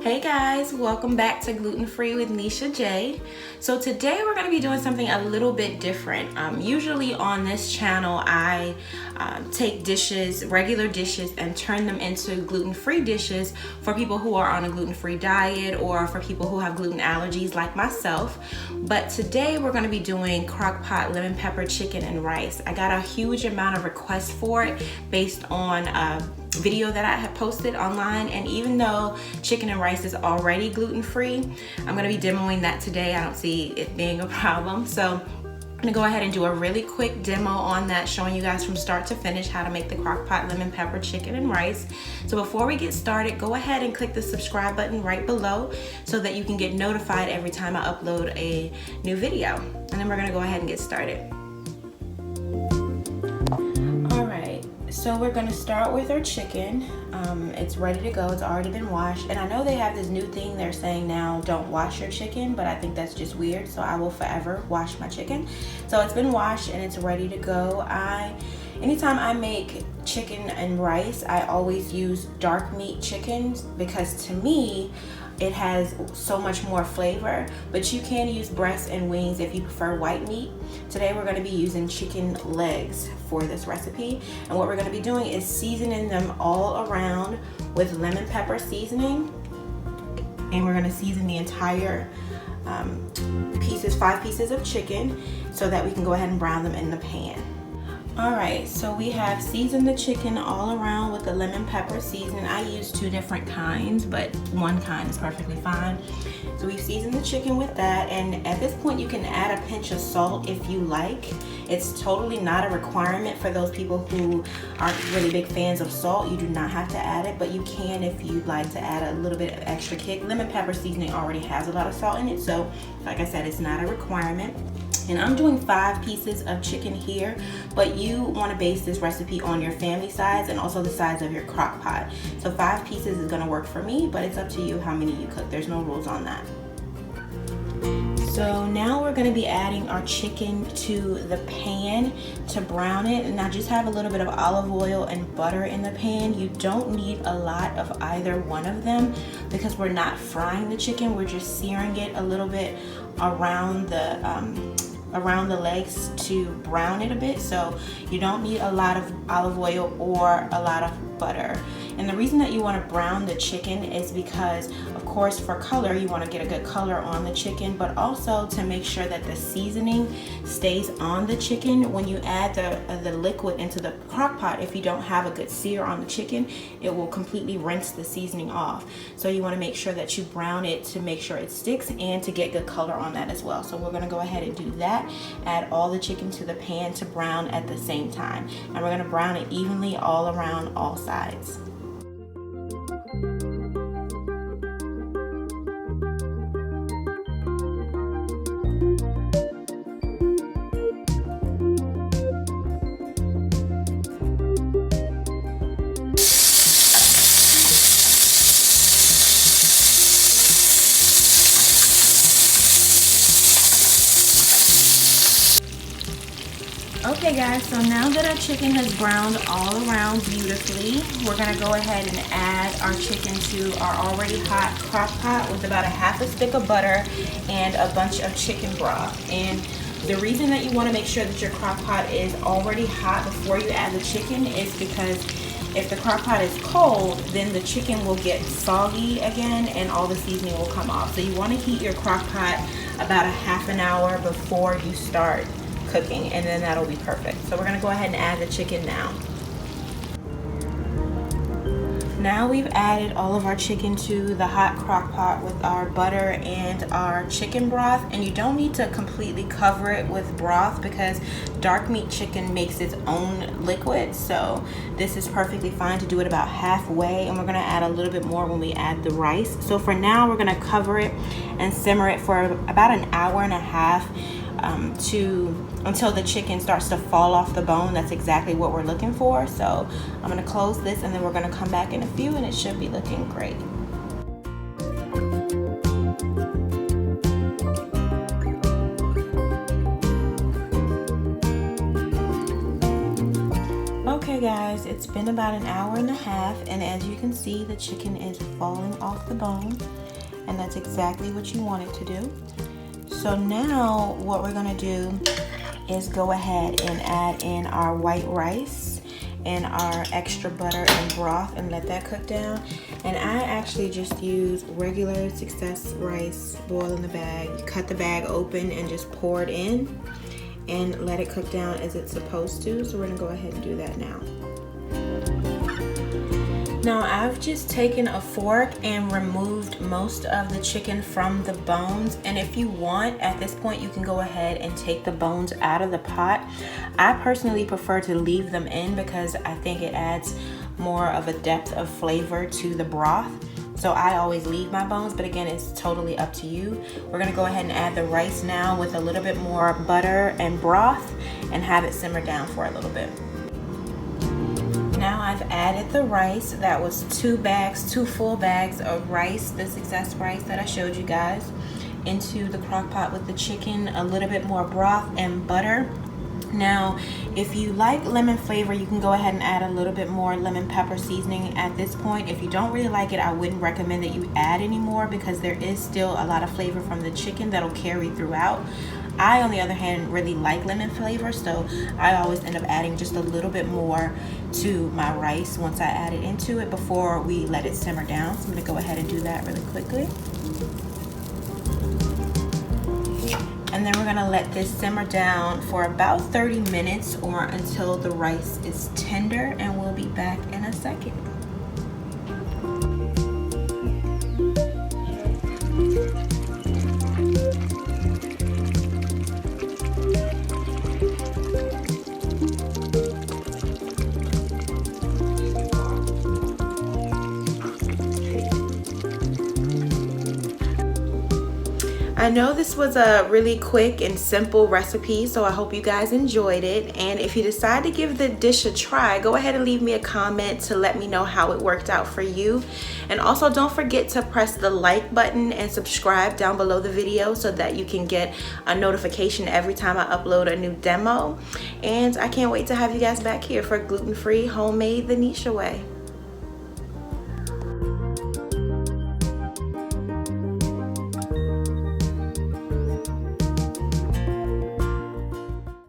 Hey guys, welcome back to Gluten Free with Nisha J. So today we're going to be doing something a little bit different. Usually on this channel I take dishes, regular dishes, and turn them into gluten-free dishes for people who are on a gluten-free diet or for people who have gluten allergies like myself. But today we're going to be doing Crockpot lemon pepper chicken and rice. I got a huge amount of requests for it based on video that I have posted online, and even though chicken and rice is already gluten-free, I'm going to be demoing that today. I don't see it being a problem, so I'm going to go ahead and do a really quick demo on that, showing you guys from start to finish how to make the Crockpot lemon pepper chicken and rice. So before we get started, go ahead and click the subscribe button right below so that you can get notified every time I upload a new video, and then we're going to go ahead and get started. So we're going to start with our chicken. It's ready to go. It's already been washed. And I know they have this new thing they're saying now, don't wash your chicken, but I think that's just weird. So I will forever wash my chicken. So it's been washed and it's ready to go. Anytime I make chicken and rice, I always use dark meat chickens because to me, it has so much more flavor, but you can use breast and wings if you prefer white meat. Today we're going to be using chicken legs for this recipe, and what we're going to be doing is seasoning them all around with lemon pepper seasoning, and we're going to season the entire 5 pieces of chicken so that we can go ahead and brown them in the pan. Alright, so we have seasoned the chicken all around with the lemon pepper seasoning. I use 2 different kinds, but one kind is perfectly fine. So we've seasoned the chicken with that, and at this point you can add a pinch of salt if you like. It's totally not a requirement for those people who aren't really big fans of salt. You do not have to add it, but you can if you'd like to add a little bit of extra kick. Lemon pepper seasoning already has a lot of salt in it, so like I said, it's not a requirement. And I'm doing 5 pieces of chicken here, but you want to base this recipe on your family size and also the size of your crock pot. So 5 pieces is going to work for me, but it's up to you how many you cook. There's no rules on that. So now we're going to be adding our chicken to the pan to brown it, and I just have a little bit of olive oil and butter in the pan. You don't need a lot of either one of them because we're not frying the chicken, we're just searing it a little bit around the legs to brown it a bit. So you don't need a lot of olive oil or a lot of butter. And the reason that you want to brown the chicken is because, of course, for color, you want to get a good color on the chicken, but also to make sure that the seasoning stays on the chicken. When you add the liquid into the crock pot, if you don't have a good sear on the chicken, it will completely rinse the seasoning off. So you want to make sure that you brown it to make sure it sticks and to get good color on that as well. So we're going to go ahead and do that. Add all the chicken to the pan to brown at the same time. And we're going to brown it evenly all around all sides. Okay guys, so now that our chicken has browned all around beautifully, we're going to go ahead and add our chicken to our already hot crock pot with about a half a stick of butter and a bunch of chicken broth. And the reason that you want to make sure that your crock pot is already hot before you add the chicken is because if the crock pot is cold, then the chicken will get soggy again and all the seasoning will come off. So you want to heat your crock pot about a half an hour before you start cooking, and then that'll be perfect. So we're going to go ahead and add the chicken now. Now we've added all of our chicken to the hot crock pot with our butter and our chicken broth, and you don't need to completely cover it with broth because dark meat chicken makes its own liquid. So this is perfectly fine to do it about halfway, and we're going to add a little bit more when we add the rice. So for now we're going to cover it and simmer it for about an hour and a half until the chicken starts to fall off the bone. That's exactly what we're looking for. So I'm going to close this and then we're going to come back in a few and it should be looking great. Okay guys, guys, it's been about an hour and a half, and as you can see, the chicken is falling off the bone, and that's exactly what you want it to do. So now what we're gonna do is go ahead and add in our white rice and our extra butter and broth and let that cook down. And I actually just use regular success rice, boil in the bag. You cut the bag open and just pour it in and let it cook down as it's supposed to. So we're gonna go ahead and do that now. Now I've just taken a fork and removed most of the chicken from the bones, and if you want, at this point you can go ahead and take the bones out of the pot. I personally prefer to leave them in because I think it adds more of a depth of flavor to the broth. So I always leave my bones, but again, it's totally up to you. We're gonna go ahead and add the rice now with a little bit more butter and broth and have it simmer down for a little bit. Now I've added the rice. That was two full bags of rice, the success rice that I showed you guys, into the crock pot with the chicken, a little bit more broth and butter. Now, if you like lemon flavor, you can go ahead and add a little bit more lemon pepper seasoning at this point. If you don't really like it, I wouldn't recommend that you add any more because there is still a lot of flavor from the chicken that'll carry throughout. I, on the other hand, really like lemon flavor, so I always end up adding just a little bit more to my rice once I add it into it before we let it simmer down. So I'm gonna go ahead and do that really quickly. And then we're gonna let this simmer down for about 30 minutes or until the rice is tender, and we'll be back in a second. I know this was a really quick and simple recipe, so I hope you guys enjoyed it. And if you decide to give the dish a try, go ahead and leave me a comment to let me know how it worked out for you. And also don't forget to press the like button and subscribe down below the video so that you can get a notification every time I upload a new demo. And I can't wait to have you guys back here for gluten-free, homemade, the Nisha way.